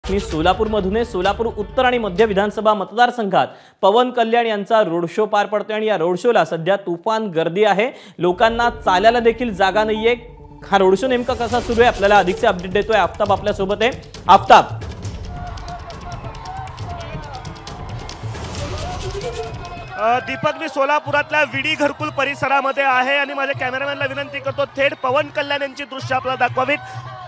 मी सोलापूरमधून आहे। सोलापूर उत्तर आणि मध्य विधानसभा मतदारसंघात पवन कल्याण यांचा रोड शो पार पडतोय आणि या रोड शोला सध्या तुफान गर्दी आहे। लोकांना चालायला देखील जागा नाहीये। हा रोड शो नेमका कसा सुरू आहे आपल्याला अधिकचे अपडेट देतोय आफताब आपल्या सोबत आहे। आफताब, दीपक, मी सोलापुरातल्या विडी घरकुल परिसरामध्ये आहे आणि माझ्या कॅमेरामॅनला विनंती करतो थेट पवन कल्याण यांची दृश्य आपल्याला दाखवावीत।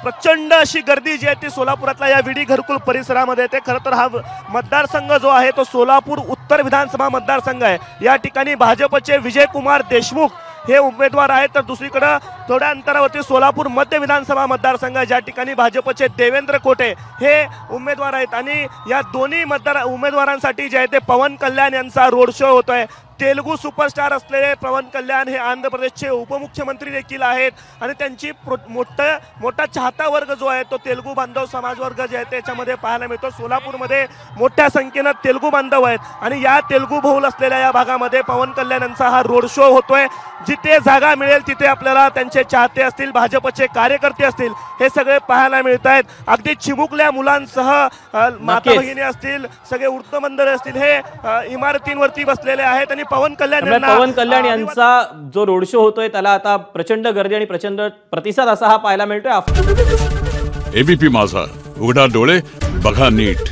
प्रचंड अशी गर्दी जी आहे ती सोलापुरातल्या या विडी घरकुल परिसरामध्ये येते। खरं तर हा मतदारसंघ जो आहे तो सोलापूर उत्तर विधानसभा मतदारसंघ आहे। या ठिकाणी भाजपचे विजयकुमार देशमुख हे उमेदवार आहेत, तर दुसरीकडे थोड्या अंतरावरती सोलापूर मध्य विधानसभा मतदारसंघ ज्या ठिकाणी भाजपचे देवेंद्र कोटे हे उमेदवार आहेत आणि या दोन्ही उमेदवारांसाठी जे आहे ते पवन कल्याण यांचा रोड शो होतोय। तेलुगू सुपरस्टार असलेले पवन कल्याण हे आंध्र प्रदेशचे उपमुख्यमंत्री देखील आहेत आणि त्यांची मोठा चाहता वर्ग जो आहे तो तेलुगू बांधव समाज वर्ग जे आहे त्याच्यामध्ये पाहायला मिळतो। सोलापूरमध्ये मोठ्या संख्येने तेलुगू बांधव आहेत आणि या तेलुगू बहुल असलेल्या या भागामध्ये पवन कल्याण यांचा हा रोड शो होतोय। जिथे जागा मिळेल तिथे आपल्याला त्यांचे चाहते असतील, भाजपचे कार्यकर्ते असतील, हे सगळे पाहायला मिळत आहेत। अगदी चिमुकल्या मुलांसह माता भगिनी असतील, सगळे वृत्तमंडळ असतील, हे इमारतींवरती बसलेले आहेत आणि पवन कल्याण यांचा जो रोड शो होतोय त्याला आता प्रचंड गर्दी आणि प्रचंड प्रतिसाद असा हा पाहायला मिळतोय। एबीपी माझा, उघडा डोळे बघा नीट।